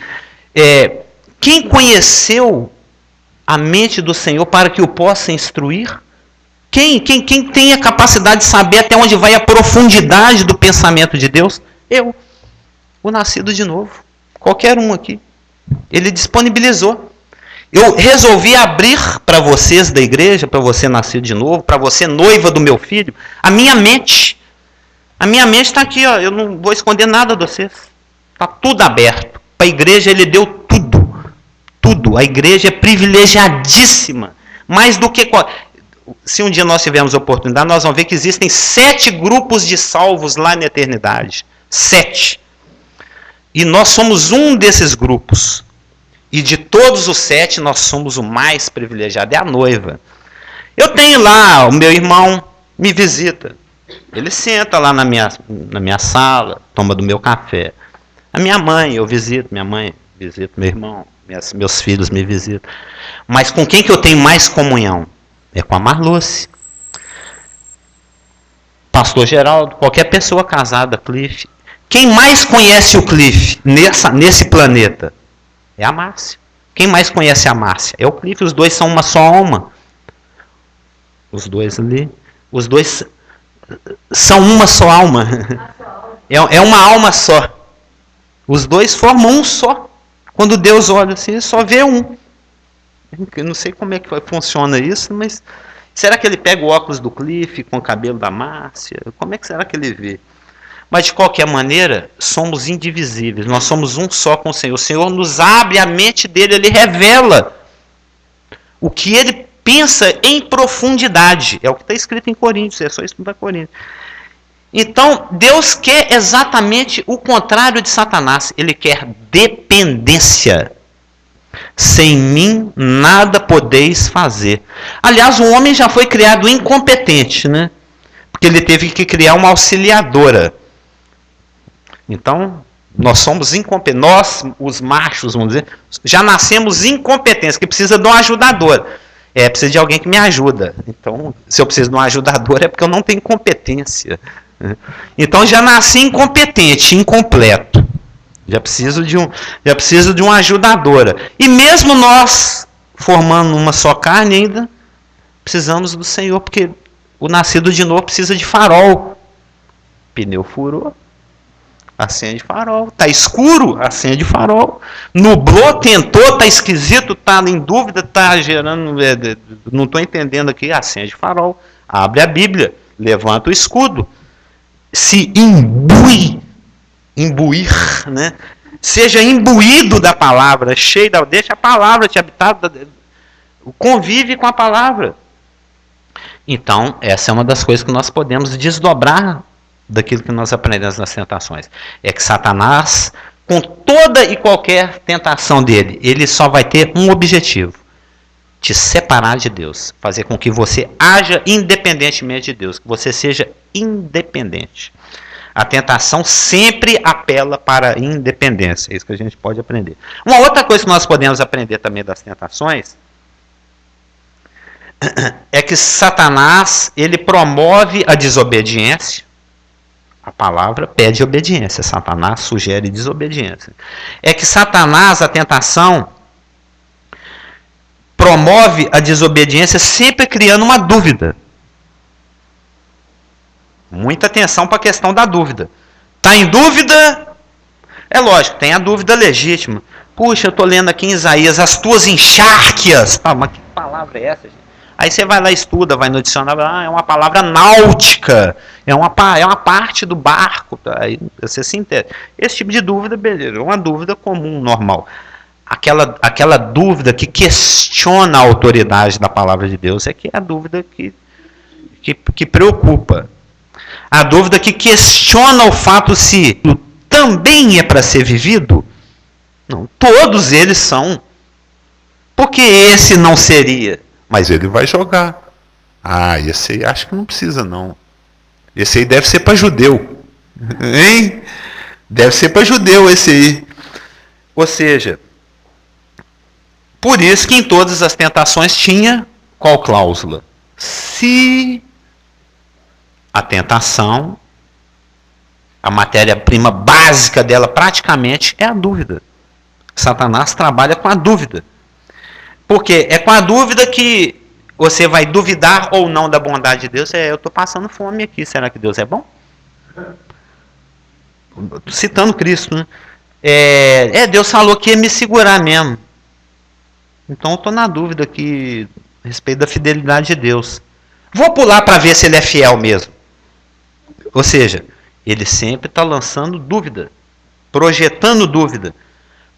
Quem conheceu a mente do Senhor para que o possa instruir? Quem tem a capacidade de saber até onde vai a profundidade do pensamento de Deus? Eu, o nascido de novo. Qualquer um aqui. Ele disponibilizou. Eu resolvi abrir para vocês da igreja, para você nascido de novo, para você noiva do meu filho, a minha mente. A minha mente está aqui, ó, eu não vou esconder nada de vocês. Está tudo aberto. Para a igreja ele deu tudo. Tudo. A igreja é privilegiadíssima. Mais do que... Se um dia nós tivermos oportunidade, nós vamos ver que existem 7 grupos de salvos lá na eternidade. 7. E nós somos um desses grupos. E de todos os 7, nós somos o mais privilegiado. É a noiva. Eu tenho lá, o meu irmão me visita. Ele senta lá na minha sala, toma do meu café. A minha mãe, eu visito minha mãe, visito meu irmão, meus filhos me visitam. Mas com quem que eu tenho mais comunhão? É com a Marluce. Pastor Geraldo, qualquer pessoa casada, Cliff. Quem mais conhece o Cliff nesse planeta? É a Márcia. Quem mais conhece a Márcia? É o Cliff. Os dois são uma só alma. Os dois ali. Os dois são uma só alma. É uma alma só. Os dois formam um só. Quando Deus olha assim, só vê um. Eu não sei como é que funciona isso, mas será que ele pega o óculos do Cliff com o cabelo da Márcia? Como é que será que ele vê? Mas de qualquer maneira, somos indivisíveis, nós somos um só com o Senhor. O Senhor nos abre a mente dele, ele revela o que ele pensa em profundidade. É o que está escrito em Coríntios, é só estudar Coríntios. Então, Deus quer exatamente o contrário de Satanás. Ele quer dependência. Sem mim nada podeis fazer. Aliás, o homem já foi criado incompetente, né? Porque ele teve que criar uma auxiliadora. Então, nós somos incompetentes. Nós, os machos, vamos dizer, já nascemos incompetentes, que precisa de uma ajudadora. Precisa de alguém que me ajuda. Então, se eu preciso de uma ajudadora, é porque eu não tenho competência. Então, já nasci incompetente, incompleto. Já preciso de uma ajudadora. E mesmo nós, formando uma só carne ainda, precisamos do Senhor, porque o nascido de novo precisa de farol. Pneu furou, acende farol. Está escuro, acende farol. Nublou, tentou, está esquisito, está em dúvida, está gerando... não estou entendendo aqui, acende farol. Abre a Bíblia, levanta o escudo. Se imbuir, né? Seja imbuído da palavra, deixa a palavra te habitar, convive com a palavra. Então, essa é uma das coisas que nós podemos desdobrar daquilo que nós aprendemos nas tentações. É que Satanás, com toda e qualquer tentação dele, ele só vai ter um objetivo: te separar de Deus, fazer com que você haja independentemente de Deus, que você seja independente. A tentação sempre apela para a independência. É isso que a gente pode aprender. Uma outra coisa que nós podemos aprender também das tentações é que Satanás, ele promove a desobediência. A palavra pede obediência. Satanás sugere desobediência. É que Satanás, a tentação, promove a desobediência sempre criando uma dúvida. Muita atenção para a questão da dúvida. Está em dúvida? É lógico, tem a dúvida legítima. Puxa, eu estou lendo aqui em Isaías, as tuas enxárquias. Ah, mas que palavra é essa, gente? Aí você vai lá, estuda, vai no dicionário, é uma palavra náutica, é uma parte do barco. Aí você se entende. Esse tipo de dúvida, beleza, é uma dúvida comum, normal. Aquela dúvida que questiona a autoridade da palavra de Deus é que é a dúvida que preocupa. A dúvida que questiona o fato se também é para ser vivido. Não, todos eles são. Por que esse não seria? Mas ele vai jogar. Ah, esse aí acho que não precisa não. Esse aí deve ser para judeu. Hein? Deve ser para judeu esse aí. Ou seja, por isso que em todas as tentações tinha qual cláusula? Se a tentação, a matéria-prima básica dela praticamente é a dúvida. Satanás trabalha com a dúvida. Porque é com a dúvida que você vai duvidar ou não da bondade de Deus. Eu estou passando fome aqui, será que Deus é bom? Citando Cristo, né? Deus falou que ia me segurar mesmo. Então eu estou na dúvida aqui a respeito da fidelidade de Deus. Vou pular para ver se ele é fiel mesmo. Ou seja, ele sempre está lançando dúvida, projetando dúvida.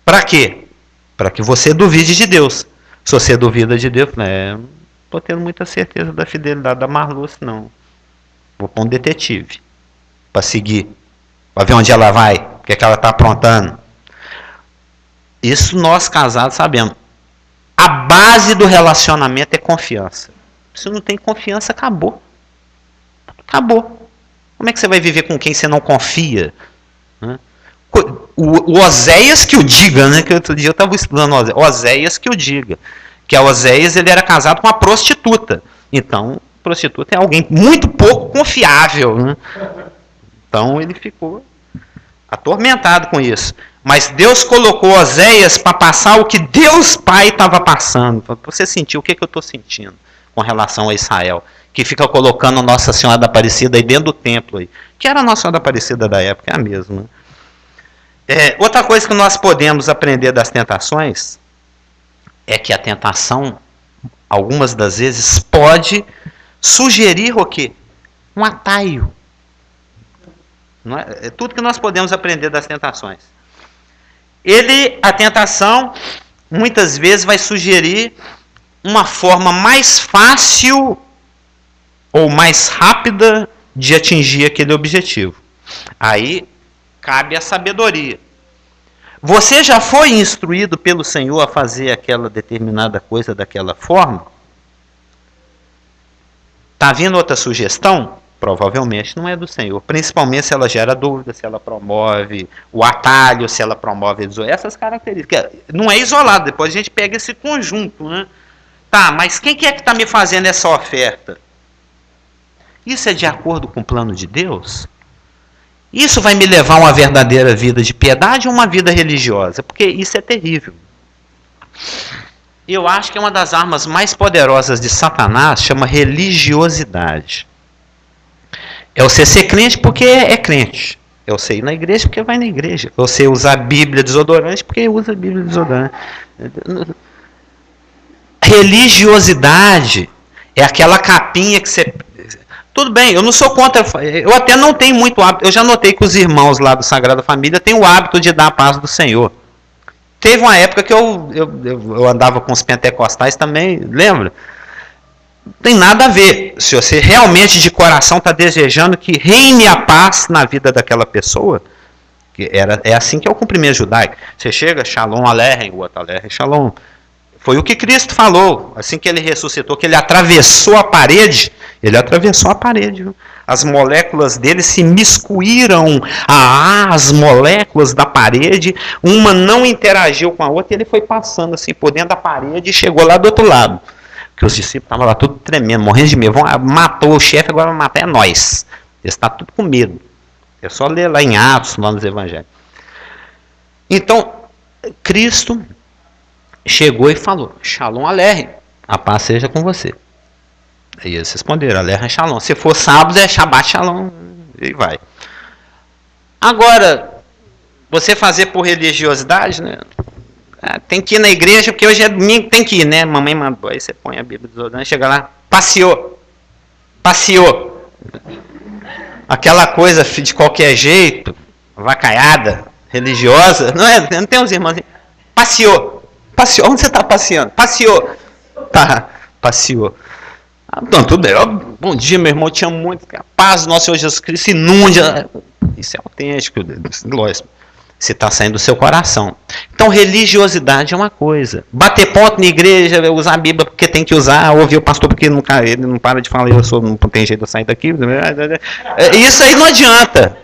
Para quê? Para que você duvide de Deus. Se você duvida de Deus, não estou tendo muita certeza da fidelidade da Marluce, não. Vou pôr um detetive para seguir, para ver onde ela vai, o que ela está aprontando. Isso nós casados sabemos. A base do relacionamento é confiança. Se não tem confiança, acabou. Acabou. Como é que você vai viver com quem você não confia? O Oséias que o diga, né? Que outro dia eu estava estudando Oséias que o diga. Que a Oséias, ele era casado com uma prostituta. Então, prostituta é alguém muito pouco confiável, né? Então ele ficou atormentado com isso. Mas Deus colocou Oséias para passar o que Deus Pai estava passando. Para você sentir o que eu estou sentindo com relação a Israel. Que fica colocando Nossa Senhora da Aparecida aí dentro do templo. Aí, que era a Nossa Senhora da Aparecida da época, é a mesma. Outra coisa que nós podemos aprender das tentações é que a tentação, algumas das vezes, pode sugerir o quê? Um atalho. Não é tudo que nós podemos aprender das tentações. A tentação, muitas vezes, vai sugerir uma forma mais fácil ou mais rápida de atingir aquele objetivo. Aí cabe a sabedoria. Você já foi instruído pelo Senhor a fazer aquela determinada coisa daquela forma? Está vindo outra sugestão? Provavelmente não é do Senhor. Principalmente se ela gera dúvida, se ela promove o atalho, se ela promove essas características. Não é isolado, depois a gente pega esse conjunto, né? Tá, mas quem que é que está me fazendo essa oferta? Isso é de acordo com o plano de Deus? Isso vai me levar a uma verdadeira vida de piedade ou uma vida religiosa? Porque isso é terrível. Eu acho que é uma das armas mais poderosas de Satanás, chama religiosidade. É você ser crente porque é crente. É você ir na igreja porque vai na igreja. É você usar a Bíblia desodorante porque usa a Bíblia desodorante. Religiosidade é aquela capinha que você... Tudo bem, eu não sou contra, eu até não tenho muito hábito, eu já notei que os irmãos lá do Sagrada Família têm o hábito de dar a paz do Senhor. Teve uma época que eu andava com os pentecostais também, lembra? Não tem nada a ver. Se você realmente de coração está desejando que reine a paz na vida daquela pessoa, que é assim que é o cumprimento judaico. Você chega, Shalom Aleichem, o outro Aleichem, Shalom. Foi o que Cristo falou, assim que ele ressuscitou, que ele atravessou a parede, viu? As moléculas dele se miscuíram às moléculas da parede, uma não interagiu com a outra, e ele foi passando assim por dentro da parede e chegou lá do outro lado. Que os discípulos estavam lá tudo tremendo, morrendo de medo. Matou o chefe, agora vai matar nós. Eles estão tudo com medo. É só ler lá em Atos, lá nos Evangelhos. Então, Cristo chegou e falou, Shalom Aleichem, a paz seja com você. Aí eles responderam, Aleichem Shalom. Se for sábado, é Shabbat Shalom. E vai. Agora, você fazer por religiosidade, né? Tem que ir na igreja, porque hoje é domingo, tem que ir, né? Mamãe mandou. Aí você põe a Bíblia do Zordão, chega lá, passeou. Aquela coisa de qualquer jeito, vacaiada, religiosa, não tem uns irmãos assim, passeou. Onde você está passeando? Passeou. Tá, passeou. Então, tudo bem. Bom dia, meu irmão, eu te amo muito. A paz do nosso Senhor Jesus Cristo inunde. Isso é autêntico, lógico. Se está saindo do seu coração. Então, religiosidade é uma coisa. Bater ponto na igreja, usar a Bíblia porque tem que usar, ouvir o pastor porque ele não para de falar, não tem jeito de sair daqui. Isso aí não adianta.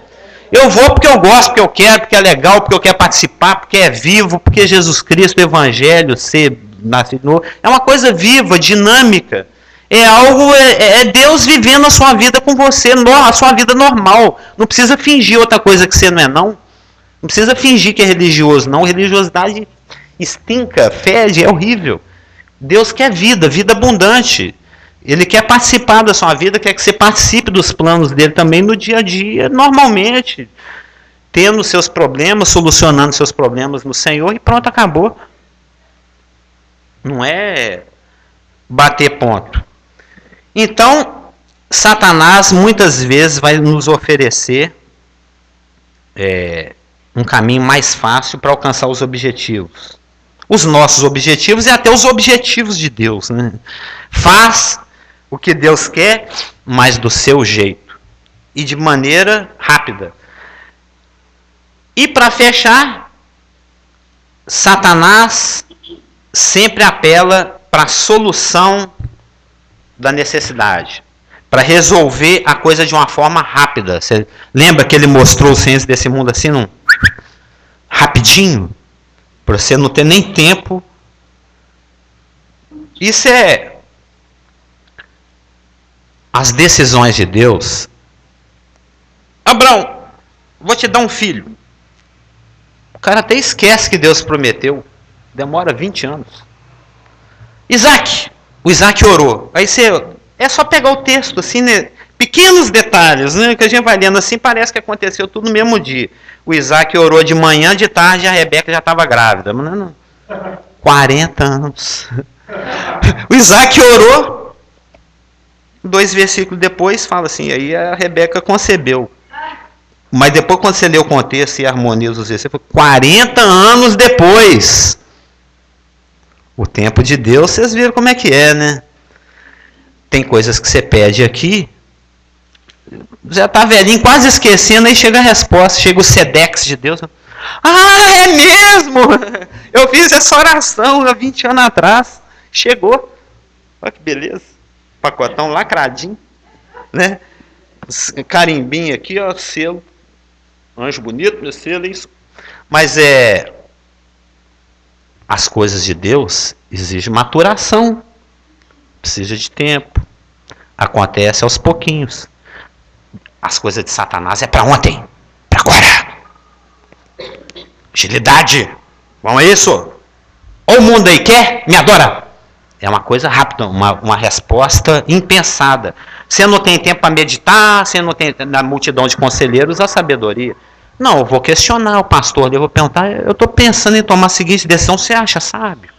Eu vou porque eu gosto, porque eu quero, porque é legal, porque eu quero participar, porque é vivo, porque Jesus Cristo, o Evangelho, ser nascido novo, é uma coisa viva, dinâmica. É algo, é Deus vivendo a sua vida com você, a sua vida normal. Não precisa fingir outra coisa que você não é, não. Não precisa fingir que é religioso, não. Religiosidade estinca, fede, é horrível. Deus quer vida abundante. Ele quer participar da sua vida, quer que você participe dos planos dele também no dia a dia, normalmente. Tendo seus problemas, solucionando seus problemas no Senhor e pronto, acabou. Não é bater ponto. Então, Satanás muitas vezes vai nos oferecer um caminho mais fácil para alcançar os objetivos. Os nossos objetivos e até os objetivos de Deus, né? Faz o que Deus quer, mas do seu jeito. E de maneira rápida. E para fechar, Satanás sempre apela para a solução da necessidade. Para resolver a coisa de uma forma rápida. Você lembra que ele mostrou os reinos desse mundo assim, rapidinho? Para você não ter nem tempo. Isso é as decisões de Deus. Abraão, vou te dar um filho. O cara até esquece que Deus prometeu. Demora 20 anos. Isaac. O Isaac orou. Aí você... É só pegar o texto, assim, né? Pequenos detalhes, né? Que a gente vai lendo assim, parece que aconteceu tudo no mesmo dia. O Isaac orou de manhã, de tarde, a Rebeca já estava grávida. Mas não. 40 anos. O Isaac orou. 2 versículos depois, fala assim, aí a Rebeca concebeu. Mas depois, quando você lê o contexto e harmoniza os versículos, 40 anos depois. O tempo de Deus, vocês viram como é que é, né? Tem coisas que você pede aqui, já está velhinho, quase esquecendo, aí chega a resposta, chega o Sedex de Deus. Ah, é mesmo! Eu fiz essa oração há 20 anos atrás. Chegou. Olha que beleza. Pacotão lacradinho. Né? Carimbinho aqui, ó, selo. Anjo bonito, meu selo, isso. Mas as coisas de Deus exigem maturação. Precisa de tempo. Acontece aos pouquinhos. As coisas de Satanás é para ontem. Para agora. Agilidade. Vamos a isso. Ou o mundo aí quer, me adora. É uma coisa rápida, uma resposta impensada. Você não tem tempo para meditar, você não tem na multidão de conselheiros a sabedoria. Não, eu vou questionar o pastor, eu vou perguntar, eu estou pensando em tomar a seguinte decisão, você acha sábio?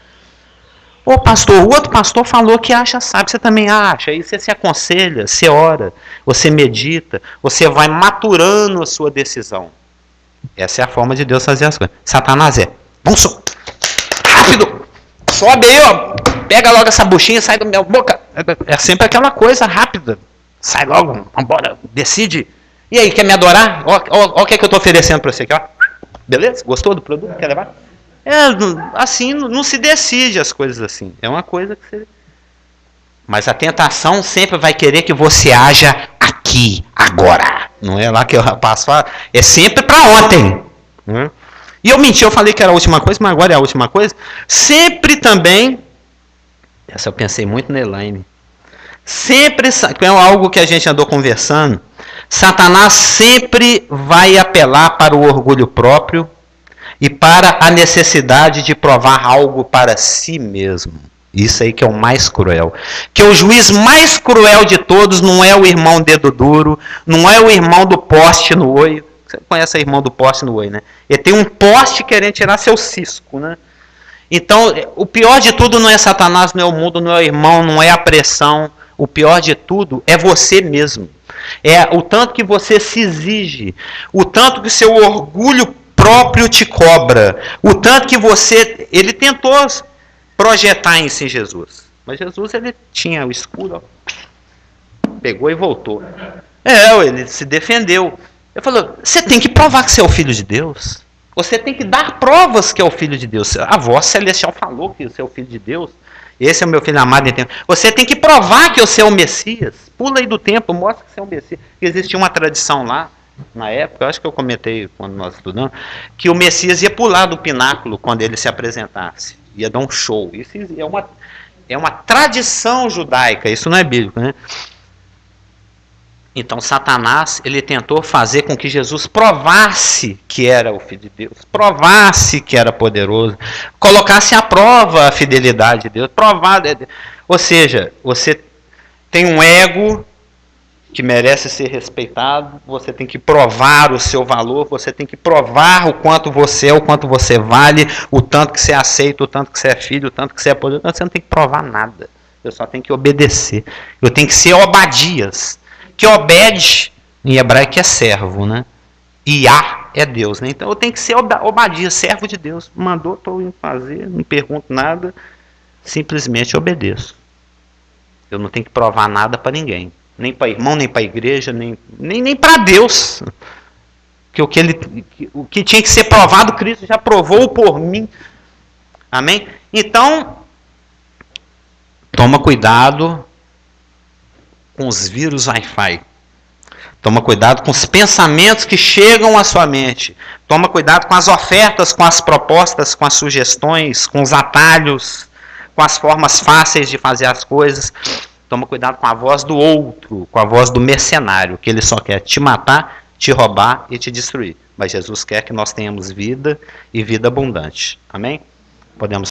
Ô pastor, o outro pastor falou que acha sábio, você também acha? Aí você se aconselha, você ora, você medita, você vai maturando a sua decisão. Essa é a forma de Deus fazer as coisas. Satanás vamos rápido, sobe aí, ó. pega logo essa buchinha, sai da minha boca. É sempre aquela coisa rápida. Sai logo, vambora, decide. E aí, quer me adorar? Ó o que é que eu estou oferecendo para você aqui, ó. Beleza? Gostou do produto? Quer levar? Assim, não se decide as coisas assim. É uma coisa que você... Mas a tentação sempre vai querer que você haja aqui, agora. Não é lá que o rapaz fala. É sempre para ontem. E eu menti, eu falei que era a última coisa, mas agora é a última coisa. Sempre também, essa eu pensei muito na Elaine, sempre, é algo que a gente andou conversando, Satanás sempre vai apelar para o orgulho próprio e para a necessidade de provar algo para si mesmo. Isso aí que é o mais cruel. Que o juiz mais cruel de todos não é o irmão dedo duro, não é o irmão do poste no olho. Você conhece o irmão do poste no olho, né? Ele tem um poste querendo tirar seu cisco, né? Então, o pior de tudo não é Satanás, não é o mundo, não é o irmão, não é a pressão. O pior de tudo é você mesmo. É o tanto que você se exige, o tanto que o seu orgulho próprio te cobra, o tanto que você... Ele tentou projetar em si Jesus. Mas Jesus, ele tinha o escudo, ó, pegou e voltou. Ele se defendeu. Ele falou, você tem que provar que você é o filho de Deus. Você tem que dar provas que é o filho de Deus. A voz celestial falou que você é o filho de Deus. Esse é o meu filho amado. Você tem que provar que você é o Messias. Pula aí do tempo, mostra que você é o Messias. Existia uma tradição lá, na época, eu acho que eu comentei quando nós estudamos, que o Messias ia pular do pináculo quando ele se apresentasse. Ia dar um show. Isso é uma tradição judaica, isso não é bíblico, né? Então Satanás, ele tentou fazer com que Jesus provasse que era o Filho de Deus, provasse que era poderoso, colocasse à prova a fidelidade de Deus, ou seja, você tem um ego que merece ser respeitado, você tem que provar o seu valor, você tem que provar o quanto você é, o quanto você vale, o tanto que você aceita, o tanto que você é filho, o tanto que você é poderoso. Você não tem que provar nada, eu só tenho que obedecer, eu tenho que ser Obadias. Que obede, em hebraico é servo, né? Iá é Deus, né? Então eu tenho que ser Obadias, servo de Deus. Mandou, estou indo fazer, não pergunto nada, simplesmente obedeço. Eu não tenho que provar nada para ninguém. Nem para irmão, nem para a igreja, nem para Deus. Que o que tinha que ser provado, Cristo já provou por mim. Amém? Então, toma cuidado com os vírus Wi-Fi. Toma cuidado com os pensamentos que chegam à sua mente. Toma cuidado com as ofertas, com as propostas, com as sugestões, com os atalhos, com as formas fáceis de fazer as coisas. Toma cuidado com a voz do outro, com a voz do mercenário, que ele só quer te matar, te roubar e te destruir. Mas Jesus quer que nós tenhamos vida e vida abundante. Amém? Podemos